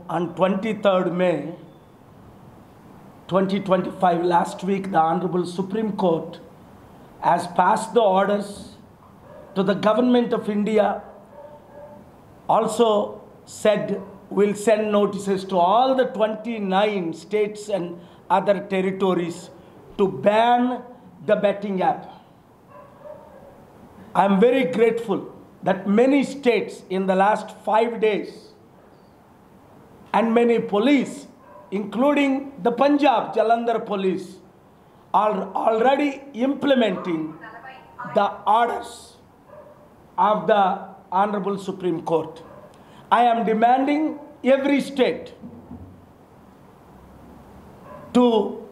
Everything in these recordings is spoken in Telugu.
on 23rd May 2025, last week, the Honorable Supreme Court has passed the orders to the Government of India, also said will send notices to all the 29 states and other territories to ban the betting app. I am very grateful that many states in the last 5 days and many police, including the Punjab Jalandhar police, are already implementing the orders of the Honorable Supreme Court. I am demanding every state to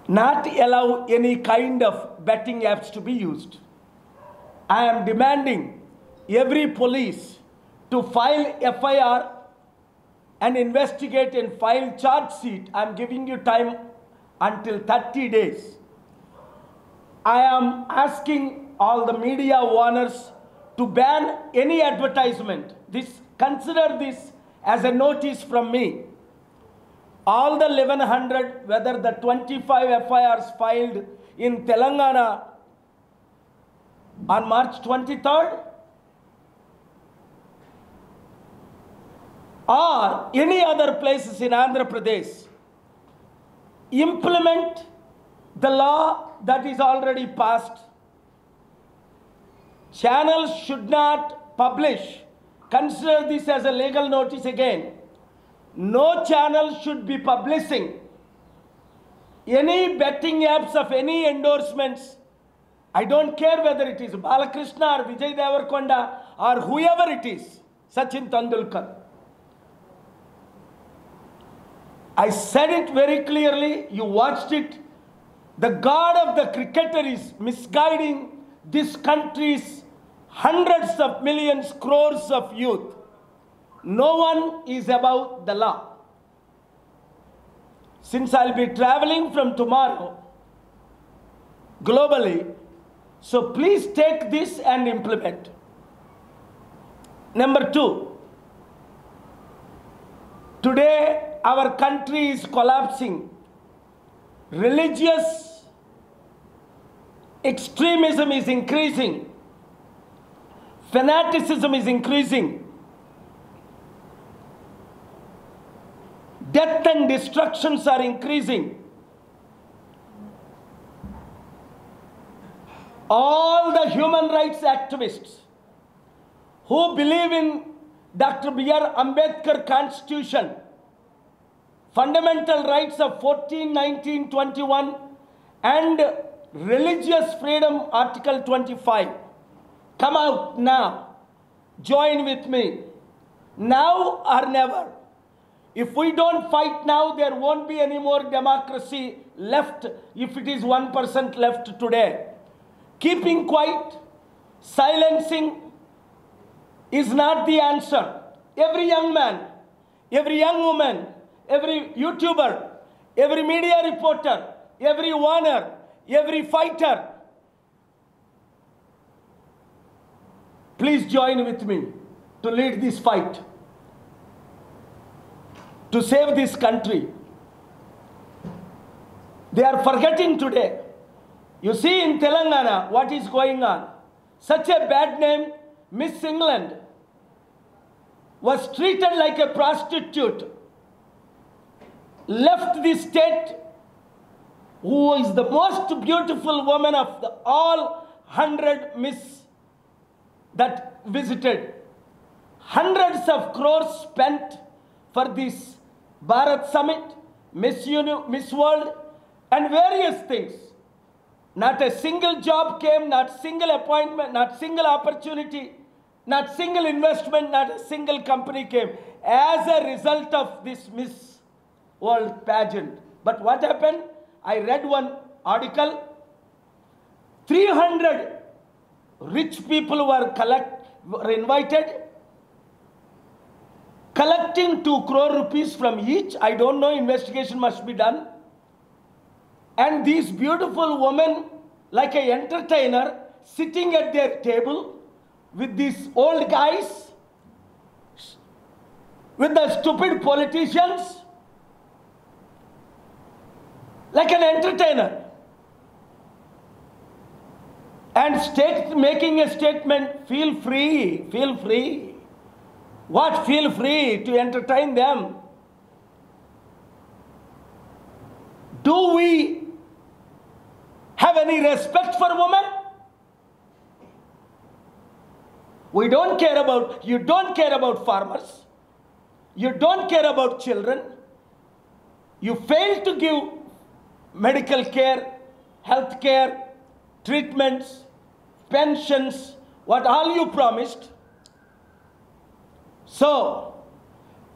not allow any kind of betting apps to be used. I am demanding every police to file FIR and investigate and file charge sheet. I am giving you time until 30 days. I am asking all the media owners to ban any advertisement. Consider this as a notice from me. All the 1100, whether the 25 FIRs filed in Telangana on March 23rd or any other places in Andhra Pradesh, implement the law that is already passed. Channels should not publish. Consider this as a legal notice again. No channel should be publishing any betting apps of any endorsements. I don't care whether it is Balakrishna or Vijay Devarkonda or whoever it is, Sachin Tendulkar. I said it very clearly, you watched it. The god of the cricketer is misguiding this country's hundreds of millions, crores of youth. No one is above the law. Since I'll be traveling from tomorrow globally, so please take this and implement. Number 2, today our country is collapsing. Religious extremism is increasing. Fanaticism is increasing. Death and destructions are increasing. All the human rights activists who believe in Dr. B.R. Ambedkar Constitution, fundamental rights of 14, 19, 21 and religious freedom Article 25. Come out now. Join with me. Now or never. If we don't fight now, there won't be any more democracy left if it is 1% left today. Keeping quiet, silencing is not the answer. Every young man, every young woman, every YouTuber, every media reporter, every warner, every fighter, please join with me to lead this fight, to save this country. They are forgetting today. You see in Telangana what is going on. Such a bad name, Miss England was treated like a prostitute, left the state, who is the most beautiful woman of all 100 Miss that visited. Hundreds of crores spent for this Bharat Summit, Miss World, and various things. Not a single job came, not single appointment, not single opportunity, not single investment, not a single company came as a result of this Miss World pageant. But what happened? I read one article. 300 rich people were invited, collecting 2 crore rupees from each. I don't know, investigation must be done. And these beautiful women, like an entertainer, sitting at their table with these old guys with the stupid politicians like an entertainer, and making a statement, feel free, feel free. What feel free to entertain them? Do we have any respect for women? You don't care about farmers. You don't care about children. You fail to give medical care, health care, treatments, pensions, what all you promised. So,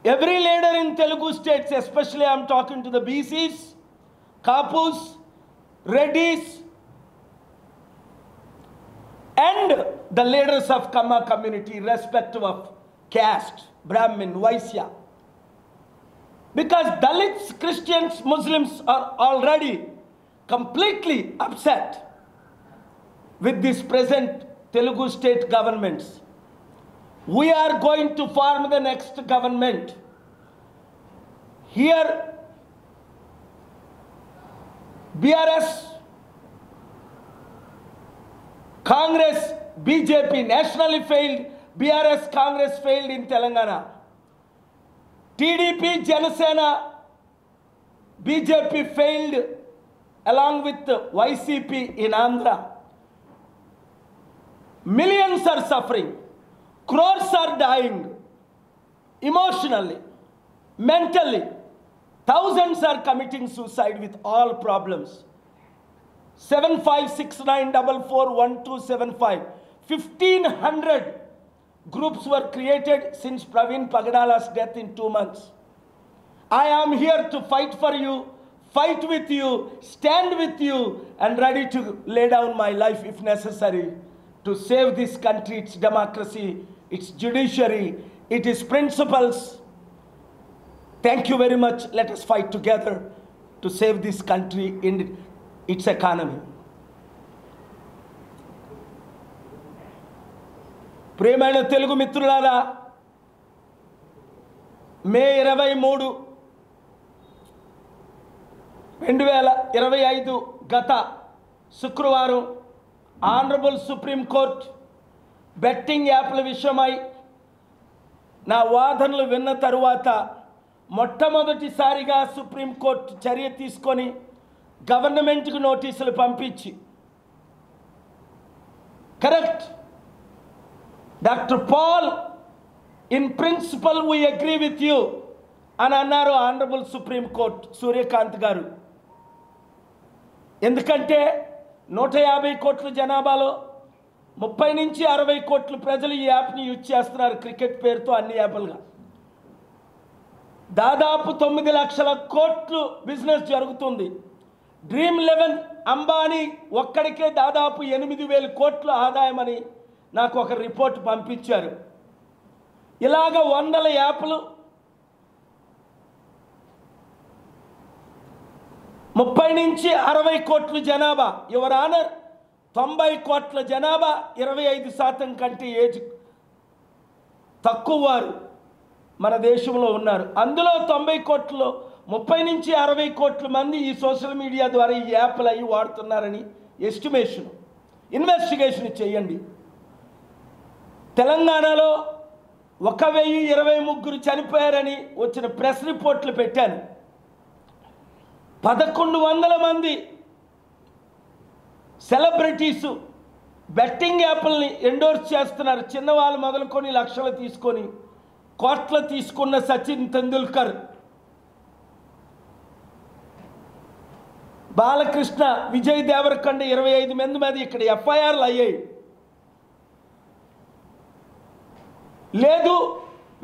every leader in Telugu states, especially I am talking to the BCs, Kapus, Reddys, and the leaders of Kamma community, irrespective of caste, Brahmin, Vaisya. Because Dalits, Christians, Muslims are already completely upset with this present Telugu state governments. We are going to form the next government. Here, BRS, Congress, BJP nationally failed, BRS, Congress failed in Telangana. TDP, Janasena, BJP failed along with YCP in Andhra. Millions are suffering. Crores are dying emotionally, mentally. Thousands are committing suicide with all problems. 7569441275. 1,500 groups were created since Praveen Pagadala's death in 2 months. I am here to fight for you, fight with you, stand with you, and ready to lay down my life if necessary to save this country, its democracy, its judiciary, its principles. Thank you very much. Let us fight together to save this country in its economy. ప్రియమైన తెలుగు మిత్రులారా, మే 23, 2025 గత శుక్రవారం ఆనరబుల్ సుప్రీం కోర్ట్ బెట్టింగ్ యాప్ల విషయమై నా వాదనలు విన్న తరువాత మొట్టమొదటిసారిగా సుప్రీం కోర్ట్ చర్య తీసుకొని గవర్నమెంట్కి నోటీసులు పంపించి, correct, doctor Paul, in principle we agree with you అని అన్నారు ఆనరబుల్ సుప్రీం కోర్ట్ సూర్యకాంత్ గారు. ఎందుకంటే 150 కోట్ల జనాభాలో 30 నుంచి 60 కోట్ల ప్రజలు ఈ యాప్ని యూజ్ చేస్తున్నారు. క్రికెట్ పేరుతో అన్ని యాప్లుగా దాదాపు 9 లక్షల కోట్లు బిజినెస్ జరుగుతుంది. డ్రీమ్ 11 అంబానీ ఒక్కడికే దాదాపు 8,000 కోట్ల ఆదాయమని నాకు ఒక రిపోర్ట్ పంపించారు. ఇలాగ 100 యాప్లు, 30 నుంచి 60 కోట్ల జనాభా, యువర్ ఆనర్ 90 కోట్ల జనాభా 25% కంటే ఏజ్ తక్కువ వారు మన దేశంలో ఉన్నారు. అందులో 90 కోట్లలో 30 నుంచి 60 కోట్ల మంది ఈ సోషల్ మీడియా ద్వారా ఈ యాప్లు అవి వాడుతున్నారని ఎస్టిమేషన్, ఇన్వెస్టిగేషన్ చేయండి. తెలంగాణలో 1023 చనిపోయారని వచ్చిన ప్రెస్ రిపోర్ట్లు పెట్టాను. 1100 మంది సెలబ్రిటీసు బెట్టింగ్ యాప్లని ఎండోర్స్ చేస్తున్నారు. చిన్నవాళ్ళు మొదలుకొని లక్షలు తీసుకొని కోట్లు తీసుకున్న సచిన్ తెందుల్కర్, బాలకృష్ణ, విజయ్ దేవరకొండ 25 మంది మీద ఇక్కడ ఎఫ్ఐఆర్లు అయ్యాయి. లేదు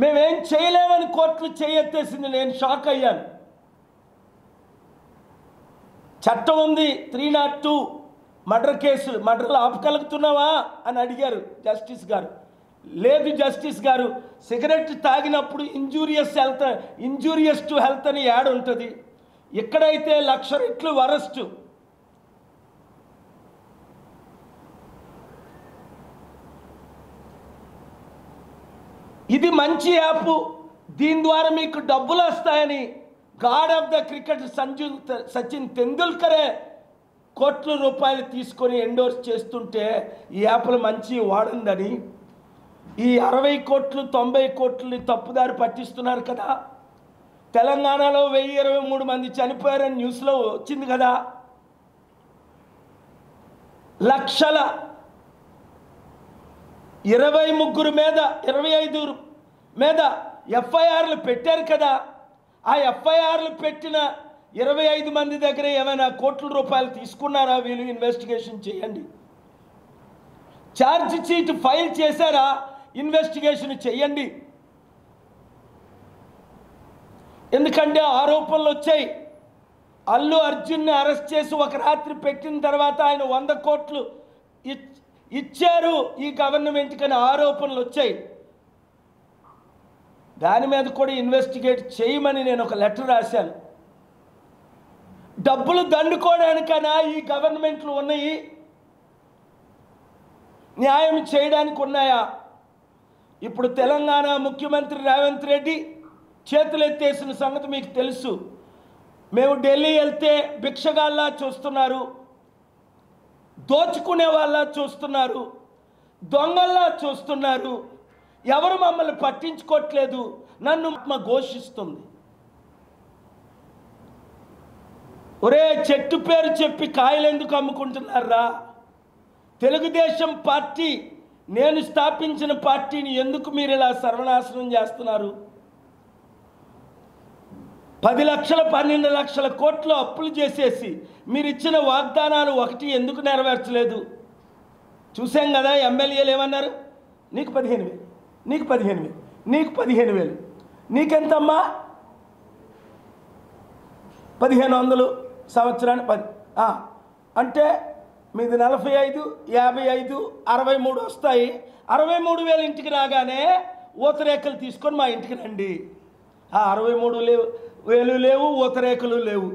మేమేం చేయలేమని కోర్టులు చేయెత్తేసింది. నేను షాక్ అయ్యాను. చట్టం ఉంది 302 మర్డర్ కేసులు, మర్డర్లు ఆపగలుగుతున్నావా అని అడిగారు జస్టిస్ గారు. లేదు జస్టిస్ గారు, సిగరెట్ తాగినప్పుడు ఇంజూరియస్ టు హెల్త్ అని యాడ్ ఉంటుంది. ఇక్కడైతే 1,00,000 రెట్లు వరస్ట్. ఇది మంచి యాప్, దీని ద్వారా మీకు డబ్బులు వస్తాయని god of the cricket Sachin తెందుల్కరే కోట్ల రూపాయలు తీసుకొని ఎండోర్స్ చేస్తుంటే ఈ యాప్లు మంచి వాడందని ఈ 60 కోట్లు 90 కోట్లని తప్పుదారి పట్టిస్తున్నారు కదా. తెలంగాణలో 1023 మంది చనిపోయారని న్యూస్లో వచ్చింది కదా. లక్షల 23 మీద 25 మీద ఎఫ్ఐఆర్లు పెట్టారు కదా. ఆ ఎఫ్ఐఆర్లు పెట్టిన 25 మంది దగ్గర ఏమైనా కోట్ల రూపాయలు తీసుకున్నారా? వీళ్ళు ఇన్వెస్టిగేషన్ చేయండి. ఛార్జ్ షీట్ ఫైల్ చేశారా? ఇన్వెస్టిగేషన్ చేయండి. ఎందుకంటే ఆరోపణలు వచ్చాయి. అల్లు అర్జున్ని అరెస్ట్ చేసి ఒక రాత్రి పెట్టిన తర్వాత ఆయన 100 కోట్లు ఇచ్చారు ఈ గవర్నమెంట్కి అని ఆరోపణలు వచ్చాయి. దాని మీద కూడా ఇన్వెస్టిగేట్ చేయమని నేను ఒక లెటర్ రాశాను. డబ్బులు దండుకోవడానికైనా ఈ గవర్నమెంట్లు ఉన్నాయి, న్యాయం చేయడానికి ఉన్నాయా? ఇప్పుడు తెలంగాణ ముఖ్యమంత్రి రేవంత్ రెడ్డి చేతులెత్తేసిన సంగతి మీకు తెలుసు. మేము ఢిల్లీ వెళ్తే భిక్షగాల్లా చూస్తున్నారు, దోచుకునే వాళ్ళ చూస్తున్నారు, దొంగల్లా చూస్తున్నారు. ఎవరు మమ్మల్ని పట్టించుకోవట్లేదు. నన్ను ఘోషిస్తుంది. ఒరే, చెట్టు పేరు చెప్పి కాయలు ఎందుకు అమ్ముకుంటున్నారా? తెలుగుదేశం పార్టీ నేను స్థాపించిన పార్టీని ఎందుకు మీరు ఇలా సర్వనాశనం చేస్తున్నారు? 10 లక్షల 12 లక్షల కోట్లు అప్పులు చేసేసి మీరు ఇచ్చిన వాగ్దానాలు ఒకటి ఎందుకు నెరవేర్చలేదు? చూసాం కదా. ఎమ్మెల్యేలు ఏమన్నారు? నీకు 15,000, నీకు 15,000, నీకు 15,000, నీకెంతమ్మా? 1,500 సంవత్సరానికి 10 అంటే మీది 45, 55, 63 వస్తాయి. 63,000 ఇంటికి రాగానే ఊతరేఖలు తీసుకొని మా ఇంటికి రండి. 63,000 లేవు, ఊతరేఖలు లేవు.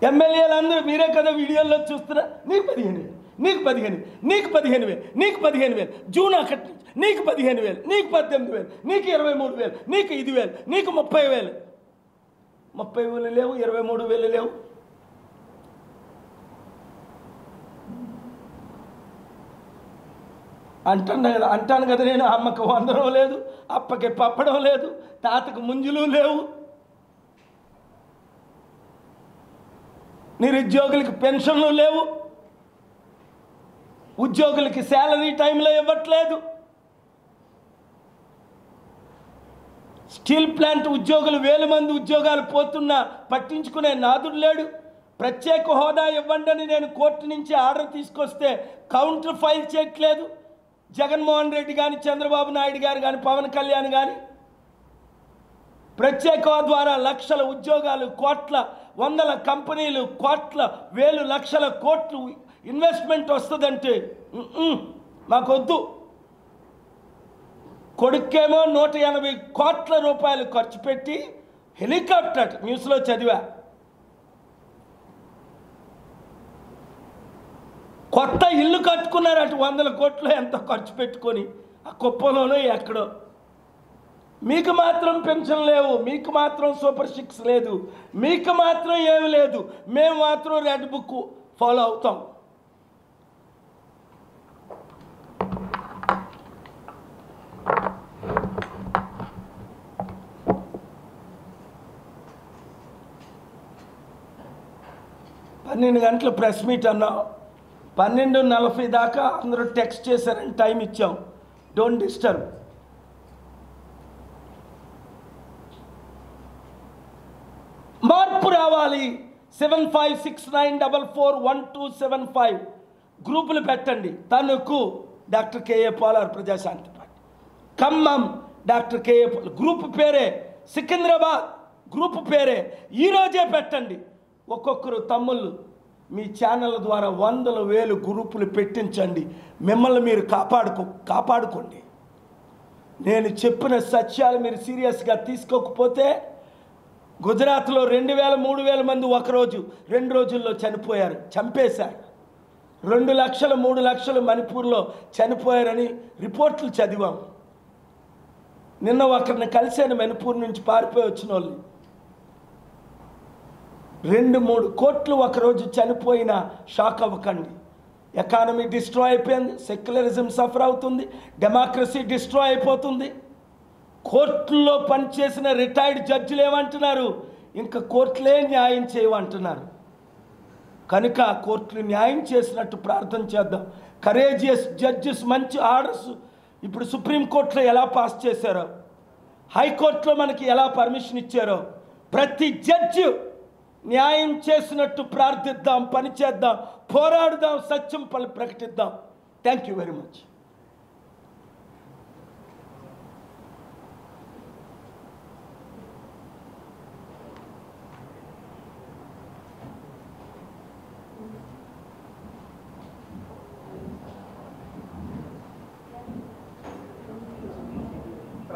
ఎమ్మెల్యేలందరూ మీరే కదా వీడియోల్లో చూస్తున్నా. నీకు 15,000, నీకు 15,000, నీకు 15,000, నీకు 15,000, జూన్ 1 నుంచి నీకు 15,000, నీకు 18,000, నీకు 23,000, నీకు 5,000, నీకు 30,000. 30,000 లేవు, 23,000 లేవు. అంటాను కదా నేను. అమ్మకు వందనం లేదు, అప్పకి పప్పడం లేదు, తాతకు ముంజులు లేవు, నిరుద్యోగులకి పెన్షన్లు లేవు, ఉద్యోగులకి శాలరీ టైంలో ఇవ్వట్లేదు, స్టీల్ ప్లాంట్ ఉద్యోగులు 1000 మంది ఉద్యోగాలు పోతున్నా పట్టించుకునే నాదుడు లేడు. ప్రత్యేక హోదా ఇవ్వండి అని నేను కోర్టు నుంచి ఆర్డర్ తీసుకొస్తే కౌంటర్ ఫైల్ చేయట్లేదు. జగన్మోహన్ రెడ్డి కానీ, చంద్రబాబు నాయుడు గారు కానీ, పవన్ కళ్యాణ్ కానీ ప్రత్యేక హోదా ద్వారా లక్షల ఉద్యోగాలు, కోట్ల, వందల కంపెనీలు, కోట్ల, వేలు, లక్షల కోట్లు ఇన్వెస్ట్మెంట్ వస్తుందంటే మాకొద్దు. కొడుకేమో 180 కోట్ల రూపాయలు ఖర్చు పెట్టి హెలికాప్టర్, న్యూస్లో చదివా, కొత్త ఇల్లు కట్టుకున్నారు. అటు 100 కోట్లు ఎంత ఖర్చు పెట్టుకొని ఆ కుప్పంలోనో ఎక్కడో. మీకు మాత్రం పెన్షన్ లేవు, మీకు మాత్రం సూపర్ 6 లేదు, మీకు మాత్రం ఏమి లేదు, మేము మాత్రం రెడ్ బుక్ ఫాలో అవుతాం. పన్నెండు గంటల ప్రెస్ మీట్ అన్నాం. 12:40 దాకా అందరూ టెక్స్ట్ చేశారని టైం ఇచ్చాం. Don't disturb. మార్పు రావాలి. 7569441275 గ్రూపులు పెట్టండి. తణుకు డాక్టర్ కేఏ పోలార్ Prajashanti party, Khammam doctor K A group పేరే, సికింద్రాబాద్ గ్రూప్ పేరే. ఈరోజే పెట్టండి. ఒక్కొక్కరు తమ్ముళ్ళు మీ ఛానల్ ద్వారా 100,000 గ్రూపులు పెట్టించండి. మిమ్మల్ని మీరు కాపాడుకోండి. నేను చెప్పిన సత్యాలు మీరు సీరియస్గా తీసుకోకపోతే గుజరాత్లో 2,000, 3,000 మంది ఒకరోజు 2 రోజుల్లో చనిపోయారు, చంపేశారు. 2 లక్షలు 3 లక్షలు మణిపూర్లో చనిపోయారని రిపోర్ట్లు చదివాం. నిన్న ఒకరిని కలిశాను, మణిపూర్ నుంచి పారిపోయి వచ్చిన వాళ్ళు. 2-3 కోట్లు ఒకరోజు చనిపోయిన షాక్ అవ్వకండి. ఎకానమీ డిస్ట్రాయ్ అయిపోయింది, సెక్యులరిజం సఫర్ అవుతుంది, డెమోక్రసీ డిస్ట్రాయ్ అయిపోతుంది. కోర్టుల్లో పనిచేసిన రిటైర్డ్ జడ్జిలు ఏమంటున్నారు? ఇంకా కోర్టులే న్యాయం చేయమంటున్నారు. కనుక కోర్టులు న్యాయం చేసినట్టు ప్రార్థన చేద్దాం. కరేజియస్ జడ్జెస్, మంచి ఆర్డర్స్ ఇప్పుడు సుప్రీంకోర్టులో ఎలా పాస్ చేశారో, హైకోర్టులో మనకి ఎలా పర్మిషన్ ఇచ్చారో, ప్రతి జడ్జి న్యాయం చేసినట్టు ప్రార్థిద్దాం, పనిచేద్దాం, పోరాడుదాం, సత్యం ప్రకటిద్దాం. Thank you very much.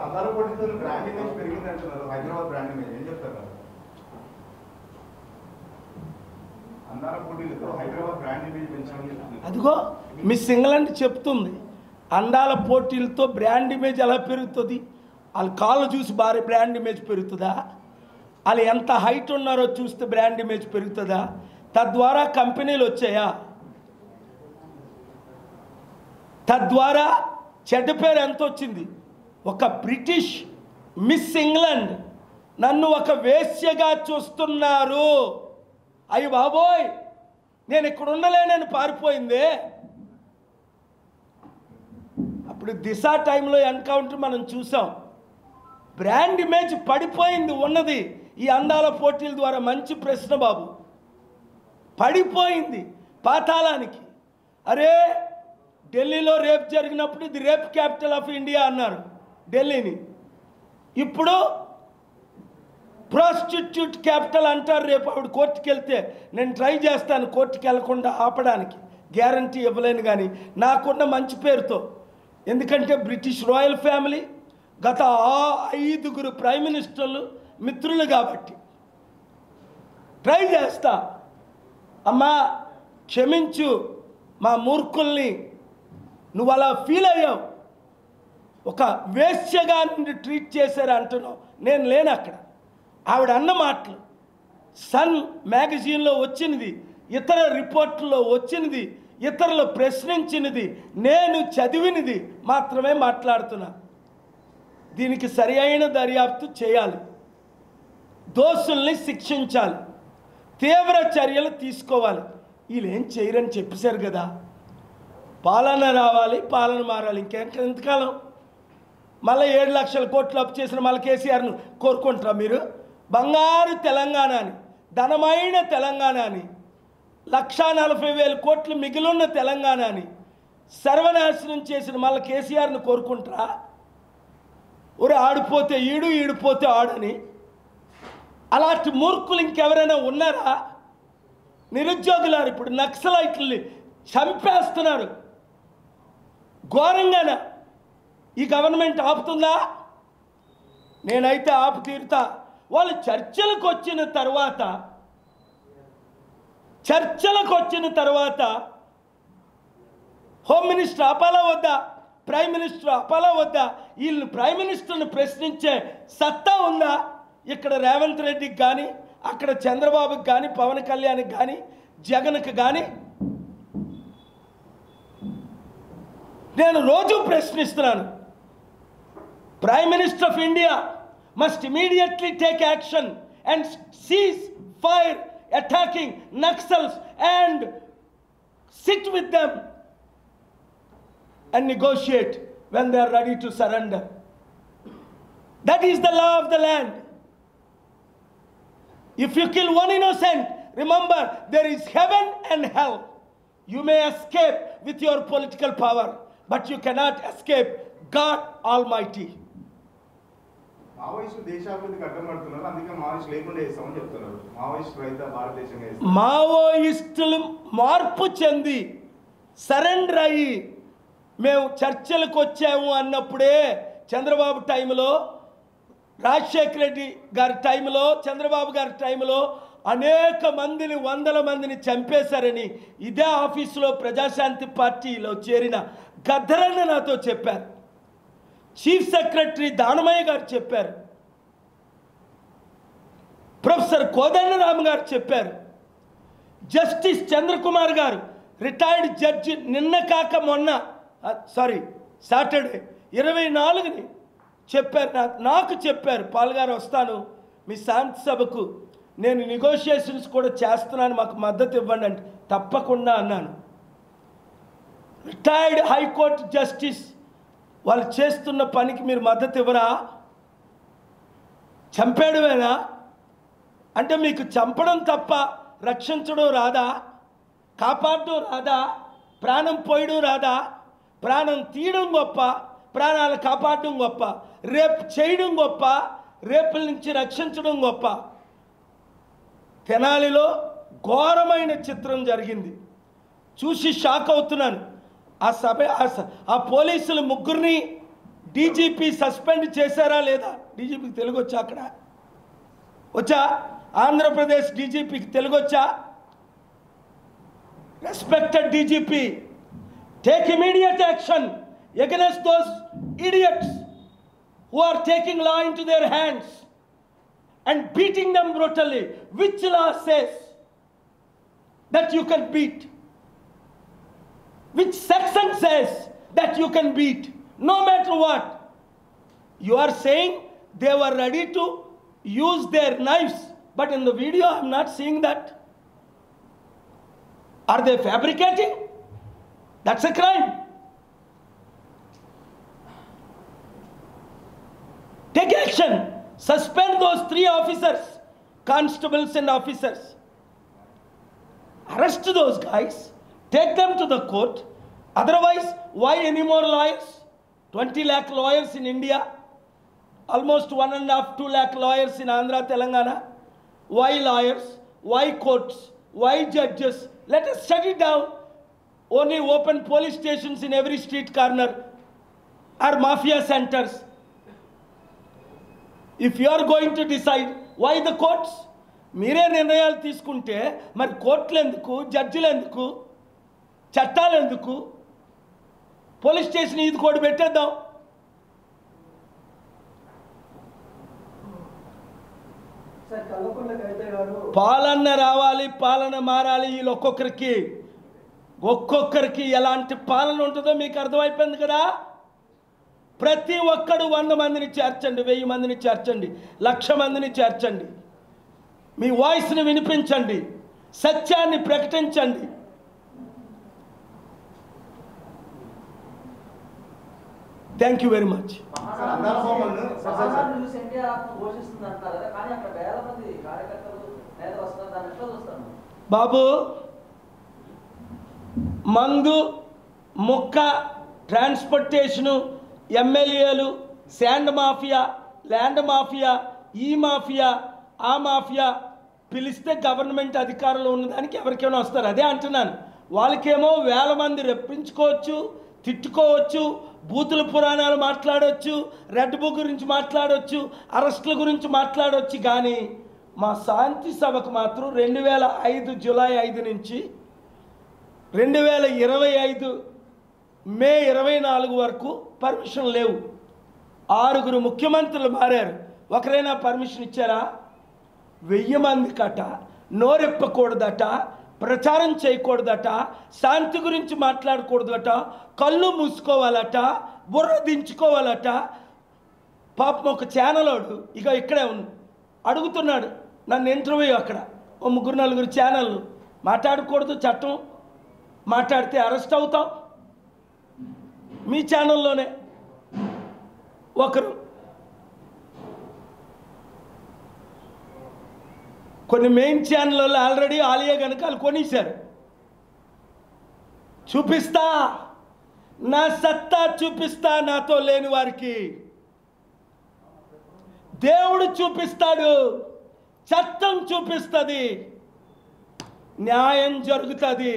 అందరూ పోటీలు బ్రాండ్ ఇమేజ్ పెరిగింది అంటున్నారు. హైదరాబాద్ బ్రాండ్ ఇమేజ్ ఏం చెప్తారు? అందరూ పోటీలతో హైదరాబాద్ బ్రాండ్ ఇమేజ్ పెంచాలని చెప్తున్నారు. అదిగో మిస్ ఇంగ్లాండ్ చెప్తుంది, అందాల పోటీలతో బ్రాండ్ ఇమేజ్ ఎలా పెరుగుతుంది? వాళ్ళ కాళ్ళు చూసి భారీ బ్రాండ్ ఇమేజ్ పెరుగుతుందా? వాళ్ళు ఎంత హైట్ ఉన్నారో చూస్తే బ్రాండ్ ఇమేజ్ పెరుగుతుందా? తద్వారా కంపెనీలు వచ్చాయా? తద్వారా చెడ్డ పేరు ఎంత వచ్చింది? ఒక బ్రిటిష్ మిస్ ఇంగ్లాండ్ నన్ను ఒక వేశ్యగా చూస్తున్నారు, అయ్యి బాబోయ్ నేను ఇక్కడ ఉండలేనని పారిపోయిందే. అప్పుడు దిశ టైంలో ఎన్కౌంటర్ మనం చూసాం. బ్రాండ్ ఇమేజ్ పడిపోయింది ఉన్నది ఈ అందాల పోటీల ద్వారా. మంచి ప్రశ్న బాబు. పడిపోయింది పాతాళానికి. అరే ఢిల్లీలో రేప్ జరిగినప్పుడు ఇది రేప్ క్యాపిటల్ ఆఫ్ ఇండియా అన్నారు ఢిల్లీని. ఇప్పుడు ప్రాస్టిట్యూట్ క్యాపిటల్ అంటారు. రేపు ఆవిడ కోర్టుకి వెళ్తే నేను ట్రై చేస్తాను కోర్టుకి వెళ్లకుండా ఆపడానికి, గ్యారంటీ ఇవ్వలేను. కానీ నాకున్న మంచి పేరుతో, ఎందుకంటే బ్రిటిష్ రాయల్ ఫ్యామిలీ గత 5 ప్రైమ్ మినిస్టర్లు మిత్రులు కాబట్టి ట్రై చేస్తా. అమ్మా క్షమించు, మా మూర్ఖుల్ని నువ్వు అలా ఫీల్ అయ్యావు, ఒక వేశ్యగా నుండి ట్రీట్ చేశారు అంటున్నావు. నేను లేను అక్కడ. ఆవిడ అన్న మాటలు సన్ మ్యాగజైన్లో వచ్చినది, ఇతర రిపోర్టుల్లో వచ్చినది, ఇతరులు ప్రశ్నించినది, నేను చదివినది మాత్రమే మాట్లాడుతున్నా. దీనికి సరి అయిన దర్యాప్తు చేయాలి, దోషుల్ని శిక్షించాలి, తీవ్ర చర్యలు తీసుకోవాలి. వీళ్ళు ఏం చేయరని చెప్పేశారు కదా. పాలన రావాలి, పాలన మారాలి. ఇంకెంతకాలం? మళ్ళీ 7 లక్షల కోట్లు అప్పు చేసిన మళ్ళీ కేసీఆర్ను కోరుకుంటారా మీరు? బంగారు తెలంగాణ అని, ధనమైన తెలంగాణ అని, 1,40,000 కోట్లు మిగిలిన తెలంగాణ అని సర్వనాశనం చేసిన మళ్ళీ కేసీఆర్ను కోరుకుంటారా? ఒరే ఆడిపోతే ఈడు, ఈడిపోతే ఆడని. అలాంటి మూర్ఖులు ఇంకెవరైనా ఉన్నారా? నిరుద్యోగులారు ఇప్పుడు నక్సలైట్లని చంపేస్తున్నారు ఘోరంగానా. ఈ గవర్నమెంట్ ఆపుతుందా? నేనైతే ఆపు తీరుతా. వాళ్ళు చర్చలకు వచ్చిన తర్వాత హోమ్ మినిస్టర్ ఆపాలా వద్దా? ప్రైమ్ మినిస్టర్ ఆపాలా వద్దా? వీళ్ళు ప్రైమ్ మినిస్టర్ని ప్రశ్నించే సత్తా ఉందా? ఇక్కడ రేవంత్ రెడ్డికి కానీ, అక్కడ చంద్రబాబుకి కానీ, పవన్ కళ్యాణ్కి కానీ, జగన్కి కానీ. నేను రోజు ప్రశ్నిస్తున్నాను. Prime minister of India must immediately take action and cease fire attacking Naxals and sit with them and negotiate when they are ready to surrender. That is the law of the land. If you kill one innocent, remember there is heaven and hell. You may escape with your political power, but you cannot escape God Almighty. మావోయిస్టులు దేశాభివృద్ధికి అడ్డం పడుతున్నారు, అందుకే మావోయిస్టులు లేకుండా చేస్తామని చెప్తున్నారు. మావోయిస్ట్ రహిత భారతదేశంగా మావోయిస్టులు మార్పు చెంది సరెండర్ అయ్యి మేము చర్చలకు వచ్చాము అన్నప్పుడే చంద్రబాబు టైంలో, రాజశేఖర రెడ్డి గారి టైంలో, చంద్రబాబు గారి టైంలో అనేక మందిని, 100 మందిని చంపేశారని ఇదే ఆఫీసులో ప్రజాశాంతి పార్టీలో చేరిన గద్దరన్న నాతో చెప్పారు. చీఫ్ సెక్రటరీ దానమయ్య గారు చెప్పారు, ప్రొఫెసర్ కోదండరామ్ గారు చెప్పారు, జస్టిస్ చంద్రకుమార్ గారు రిటైర్డ్ జడ్జి నిన్న కాక మొన్న సాటర్డే 24ని చెప్పారు, నాకు చెప్పారు, పాల్ గారు వస్తాను మీ శాంతి సభకు, నేను నెగోషియేషన్స్ కూడా చేస్తున్నాను, మాకు మద్దతు ఇవ్వండి అంటే తప్పకుండా అన్నాను. రిటైర్డ్ హైకోర్టు జస్టిస్ వాళ్ళు చేస్తున్న పనికి మీరు మద్దతు ఇవ్వరా? చంపేయడమేనా? అంటే మీకు చంపడం తప్ప రక్షించడం రాదా? కాపాడడం రాదా? ప్రాణం పోయడం రాదా? ప్రాణం తీయడం గొప్ప, ప్రాణాలు కాపాడడం గొప్ప, రేపు చేయడం గొప్ప, రేపుల నుంచి రక్షించడం గొప్ప. తెనాలిలో ఘోరమైన చిత్రం జరిగింది, చూసి షాక్ అవుతున్నాను. ఆ పోలీసులు ముగ్గురిని డీజీపీ సస్పెండ్ చేశారా లేదా? డీజీపీకి తెలుగు వచ్చా? అక్కడ వచ్చా? ఆంధ్రప్రదేశ్ డీజీపీకి తెలుగు వచ్చా? Respected DGP, take immediate action against those idiots who are taking law into their hands and beating them brutally. Which law says that you can beat? Which section says that you can beat? No matter what. You are saying they were ready to use their knives, but in the video I am not seeing that. Are they fabricating? That's a crime. Take action. Suspend those 3 officers, constables and officers. Arrest those guys. Take them to the court. Otherwise, why any more lawyers? 20 lakh lawyers in India. Almost 1.5-2 lakh lawyers in Andhra, Telangana. Why lawyers? Why courts? Why judges? Let us shut it down. Only open police stations in every street corner are mafia centers. If you are going to decide, why the courts? మీరే నిర్ణయాలు తీసుకుంటే మరి కోర్టులు ఎందుకు, జడ్జిలు ఎందుకు, చట్టాలు ఎందుకు? పోలీస్ స్టేషన్ ఇది కూడా పెట్టేద్దాం. పాలన రావాలి, పాలన మారాలి. వీళ్ళు ఒక్కొక్కరికి ఎలాంటి పాలన ఉంటుందో మీకు అర్థమైపోయింది కదా. ప్రతి ఒక్కడు 100 మందిని చేర్చండి, 1000 మందిని చేర్చండి, 1,00,000 మందిని చేర్చండి. మీ వాయిస్ని వినిపించండి, సత్యాన్ని ప్రకటించండి. Thank you very much. బాబు, మందు మొక్క ట్రాన్స్పోర్టేషను, ఎమ్మెల్యేలు, శాండ్ మాఫియా, ల్యాండ్ మాఫియా, ఈ మాఫియా, ఆ మాఫియా పిలిస్తే గవర్నమెంట్ అధికారంలో ఉన్నదానికి ఎవరికైనా వస్తారు. అదే అంటున్నాను. వాళ్ళకేమో 1000 మంది రప్పించుకోవచ్చు, తిట్టుకోవచ్చు, బూతుల పురాణాలు మాట్లాడవచ్చు, రెడ్ బుక్ గురించి మాట్లాడవచ్చు, అరెస్టుల గురించి మాట్లాడవచ్చు. కానీ మా శాంతి సభకు మాత్రం 2005 జూలై 5 నుంచి 2025 మే 24 వరకు పర్మిషన్ లేవు. 6 ముఖ్యమంత్రులు మారారు, ఒకరైనా పర్మిషన్ ఇచ్చారా? 1000 మంది కట నోరెప్పకూడదట, ప్రచారం చేయకూడదట, శాంతి గురించి మాట్లాడకూడదట, కళ్ళు మూసుకోవాలట, బుర్ర దించుకోవాలట. పాపం ఒక ఛానలోడు ఇక్కడే అడుగుతున్నాడు నన్ను ఇంటర్వ్యూ. అక్కడ 3-4 ఛానళ్ళు. మాట్లాడకూడదు, చట్టం మాట్లాడితే అరెస్ట్ అవుతాం. మీ ఛానల్లోనే ఒకరు కొన్ని మెయిన్ ఛానల్లో ఆల్రెడీ ఆలియా కనుక వాళ్ళు కొనేశారు. చూపిస్తా, నా సత్తా చూపిస్తా. నాతో లేని వారికి దేవుడు చూపిస్తాడు, చట్టం చూపిస్తుంది, న్యాయం జరుగుతుంది.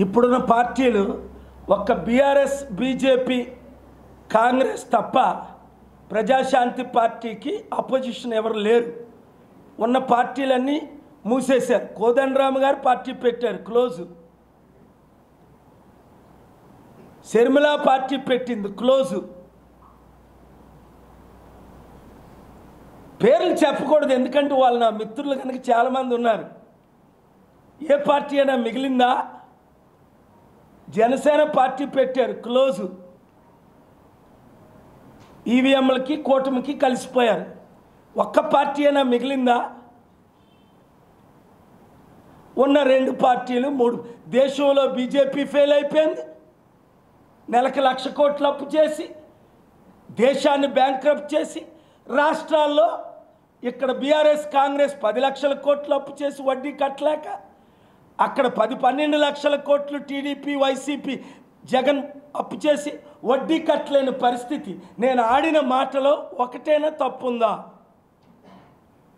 ఇప్పుడున్న పార్టీలు ఒక్క బీఆర్ఎస్, బీజేపీ, కాంగ్రెస్ తప్ప ప్రజాశాంతి పార్టీకి అపోజిషన్ ఎవరు లేరు. ఉన్న పార్టీలన్నీ మూసేశారు. కోదండరామ్ గారు పార్టీ పెట్టారు, క్లోజు. శర్మిల పార్టీ పెట్టింది, క్లోజు. పేర్లు చెప్పకూడదు, ఎందుకంటే వాళ్ళు నా మిత్రులు కనుక చాలామంది ఉన్నారు. ఏ పార్టీ అయినా మిగిలిందా? జనసేన పార్టీ పెట్టారు, క్లోజు. ఈవీఎంలకి కూటమికి కలిసిపోయారు. ఒక్క పార్టీ అయినా మిగిలిందా? ఉన్న 2 పార్టీలు 3. దేశంలో బీజేపీ ఫెయిల్ అయిపోయింది, నెలకు 1,00,000 కోట్లు అప్పు చేసి దేశాన్ని బ్యాంక్రప్ట్ చేసి, రాష్ట్రాల్లో ఇక్కడ బీఆర్ఎస్ కాంగ్రెస్ 10 లక్షల కోట్లు అప్పు చేసి వడ్డీ కట్టలేక, అక్కడ 10-12 లక్షల కోట్లు టీడీపీ వైసీపీ జగన్ అప్పు చేసి వడ్డీ కట్టలేని పరిస్థితి. నేను ఆడిన మాటలో ఒకటైనా తప్పుందా?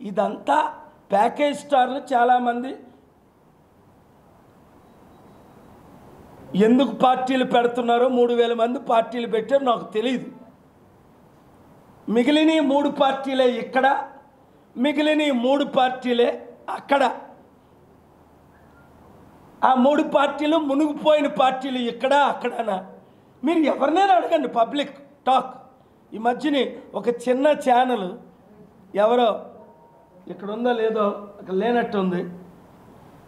ఇదంతా ప్యాకేజ్ స్టార్లు చాలామంది ఎందుకు పార్టీలు పెడుతున్నారో, 3,000 మంది పార్టీలు పెట్టారు, నాకు తెలియదు. మిగిలిన 3 పార్టీలే ఇక్కడ, మిగిలిన 3 పార్టీలే అక్కడ. ఆ 3 పార్టీలు మునిగిపోయిన పార్టీలు ఇక్కడ అక్కడనా? మీరు ఎవరినైనా అడగండి, పబ్లిక్ టాక్. ఈ మధ్యని ఒక చిన్న ఛానల్, ఎవరో ఇక్కడ ఉందో లేదో, అక్కడ లేనట్టు ఉంది,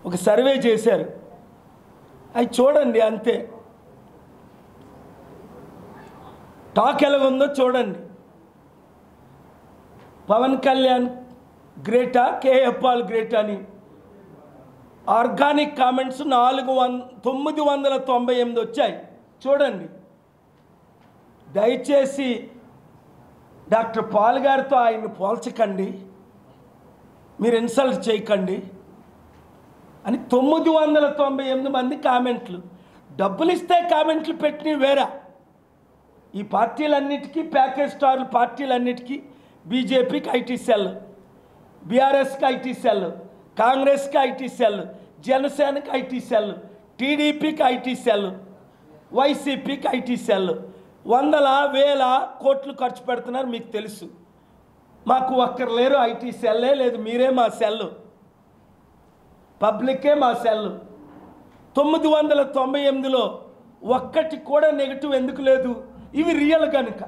ఒక సర్వే చేశారు. అవి చూడండి, అంతే. టాక్ ఎలాగుందో చూడండి. పవన్ కళ్యాణ్ గ్రేటా, కేఏ పాల్ గ్రేటా అని ఆర్గానిక్ కామెంట్స్ 998 వచ్చాయి. చూడండి. దయచేసి డాక్టర్ పాల్ గారితో ఆయన్ని పోల్చకండి, మీరు ఇన్సల్ట్ చేయకండి అని 998 మంది కామెంట్లు. డబ్బులు ఇస్తే కామెంట్లు పెట్టినవి వేరా. ఈ పార్టీలన్నిటికీ, ప్యాకేజ్ స్టార్లు పార్టీలన్నిటికీ, బీజేపీకి ఐటీ సెల్, బీఆర్ఎస్కి ఐటీ సెల్, కాంగ్రెస్కి ఐటీ సెల్, జనసేనకి ఐటీ సెల్, టీడీపీకి ఐటీ సెల్, వైసీపీకి ఐటీ సెల్. 100,000 కోట్లు ఖర్చు పెడుతున్నారు, మీకు తెలుసు. మాకు ఒక్కరు లేరు, ఐటీ సెల్లే లేదు, మీరే మా సెల్, పబ్లికే మా సెల్. 998లో ఒక్కటి కూడా నెగిటివ్ ఎందుకు లేదు? ఇవి రియల్ కనుక.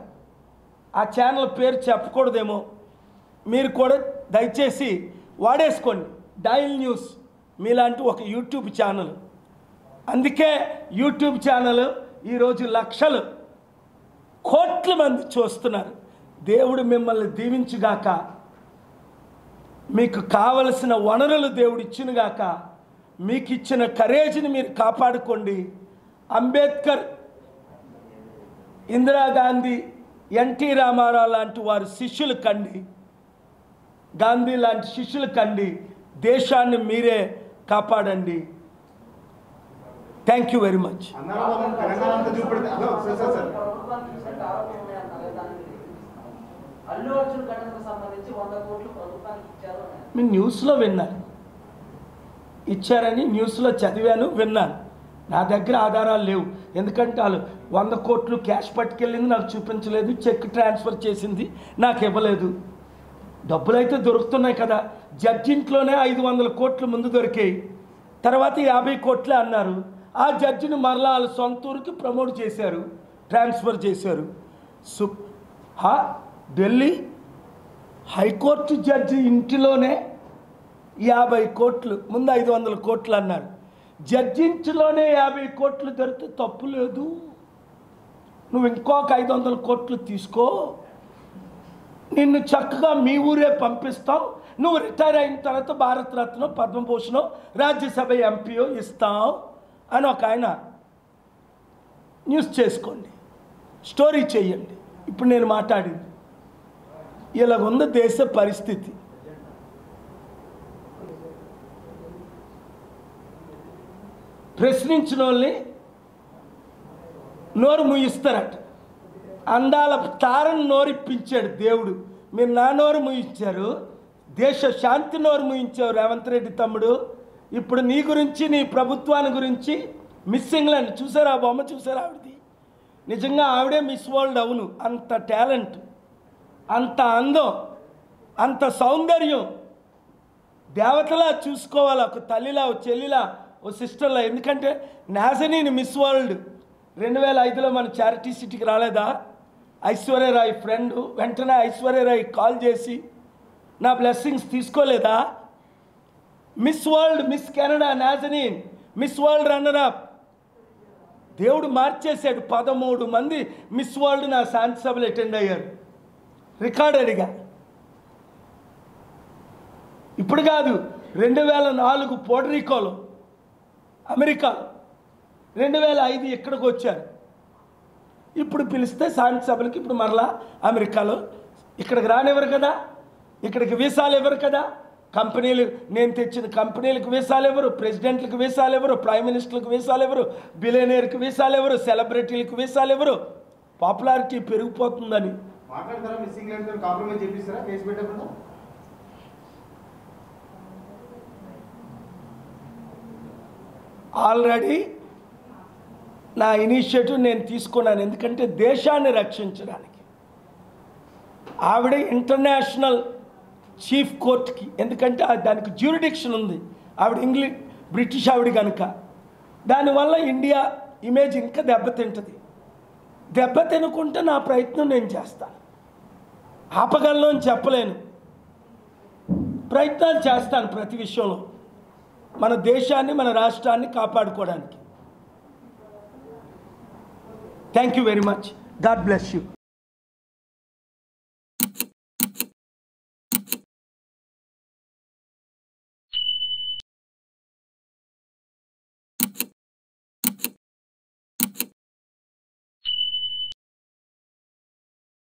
ఆ ఛానల్ పేరు చెప్పకూడదేమో, మీరు కూడా దయచేసి వాడేసుకోండి. డైల్ న్యూస్ మీలాంటి ఒక యూట్యూబ్ ఛానల్. అందుకే యూట్యూబ్ ఛానల్ ఈరోజు లక్షలు, కోట్ల మంది చూస్తున్నారు. దేవుడు మిమ్మల్ని దీవించుగాక, మీకు కావలసిన వనరులు దేవుడు ఇచ్చినగాక, మీకు ఇచ్చిన కరేజ్ని మీరు కాపాడుకోండి. అంబేద్కర్, ఇందిరాగాంధీ, ఎన్టీ రామారావు లాంటి వారు శిష్యులు కండి, గాంధీ లాంటి శిష్యులు కండి. దేశాన్ని మీరే కాపాడండి. Thank you very much. మీ న్యూస్లో విన్నాను, ఇచ్చారని న్యూస్లో చదివాను, విన్నాను. నా దగ్గర ఆధారాలు లేవు, ఎందుకంటే వాళ్ళు 100 కోట్లు క్యాష్ పట్టుకెళ్ళింది నాకు చూపించలేదు, చెక్ ట్రాన్స్ఫర్ చేసింది నాకు ఇవ్వలేదు. డబ్బులు అయితే దొరుకుతున్నాయి కదా. జడ్జి ఇంట్లోనే 500 కోట్లు ముందు దొరికాయి, తర్వాత 50 కోట్లే అన్నారు. ఆ జడ్జిని మరలా వాళ్ళ సొంత ఊరికి ప్రమోట్ చేశారు, ట్రాన్స్ఫర్ చేశారు. ఢిల్లీ హైకోర్టు జడ్జి ఇంటిలోనే 50 కోట్లు, ముందు 500 కోట్లు అన్నారు. జడ్జి ఇంటిలోనే 50 కోట్లు దొరికితే తప్పు లేదు. నువ్వు ఇంకొక 500 కోట్లు తీసుకో, నిన్ను చక్కగా మీ ఊరే పంపిస్తాం, నువ్వు రిటైర్ అయిన తర్వాత భారతరత్న, పద్మభూషణం, రాజ్యసభ ఎంపీఓ ఇస్తాం అని ఒక ఆయన న్యూస్ చేసుకోండి, స్టోరీ చేయండి. ఇప్పుడు నేను మాట్లాడింది ఇలాగుంది దేశ పరిస్థితి. ప్రశ్నించిన వాళ్ళని నోరు ముయిస్తారట. అందాల తారను నోరిప్పించాడు దేవుడు, మీరు నా నోరు ముయించారు. దేశ శాంతి నోరు ముయించావు రేవంత్ రెడ్డి తమ్ముడు. ఇప్పుడు నీ గురించి, నీ ప్రభుత్వాన్ని గురించి మిస్ ఇంగ్లాండ్ చూసారా? ఆ బొమ్మ చూసారా? ఆవిడది నిజంగా ఆవిడే మిస్ వరల్డ్. అవును, అంత టాలెంట్, అంత అందం, అంత సౌందర్యం దేవతలా చూసుకోవాలి, ఒక తల్లిలా, ఒక చెల్లిలా, ఓ సిస్టర్లా. ఎందుకంటే నాజనీన్ మిస్ వరల్డ్ 2005లో మన చారిటీ సిటీకి రాలేదా? ఐశ్వర్యరాయ్ ఫ్రెండ్. వెంటనే ఐశ్వర్యరాయ్ కాల్ చేసి నా బ్లెస్సింగ్స్ తీసుకోలేదా? Miss world, miss Canada Nazneen, miss world runner up. దేవుడు మార్చేశాడు. 13 మంది మిస్ వరల్డ్ నా శాంతి సభలు అటెండ్ అయ్యారు, రికార్డెడ్గా. ఇప్పుడు కాదు, 2004 పోర్టరికోలో, అమెరికాలో, 2005 ఇక్కడికి వచ్చారు. ఇప్పుడు పిలిస్తే శాంతి సభలకి ఇప్పుడు మరలా అమెరికాలో. ఇక్కడికి రానివ్వరు కదా, ఇక్కడికి వీసాలు ఇవ్వరు కదా. కంపెనీలు, నేను తెచ్చిన కంపెనీలకు వీసాలు ఇవ్వరు, ప్రెసిడెంట్లకు వీసాలు ఇవ్వరు, ప్రైమ్ మినిస్టర్లకు వీసాలు ఇవ్వరు, బిలియనీర్కి వీసాలు ఇవ్వరు, సెలబ్రిటీలకు వీసాలు ఇవ్వరు. పాపులారిటీ పెరిగిపోతుందని. మాట్లాడతారా? మిస్సింగ్ లైన్తో కాంప్రమైజ్ చేపిస్తారా కేసు పెట్టకుండా? ఆల్రెడీ నా ఇనిషియేటివ్ నేను తీసుకున్నాను. ఎందుకంటే దేశాన్ని రక్షించడానికి. ఆవిడ ఇంటర్నేషనల్ చీఫ్ కోర్టుకి, ఎందుకంటే దానికి జ్యూరిడిక్షన్ ఉంది. ఆవిడ బ్రిటిష్ ఆవిడ కనుక, దానివల్ల ఇండియా ఇమేజ్ ఇంకా దెబ్బతింటుంది. దెబ్బతినకుంటే నా ప్రయత్నం నేను చేస్తాను. ఆపగలను అని చెప్పలేను, ప్రయత్నాలు చేస్తాను ప్రతి విషయంలో, మన దేశాన్ని, మన రాష్ట్రాన్ని కాపాడుకోవడానికి. Thank you very much. God bless you.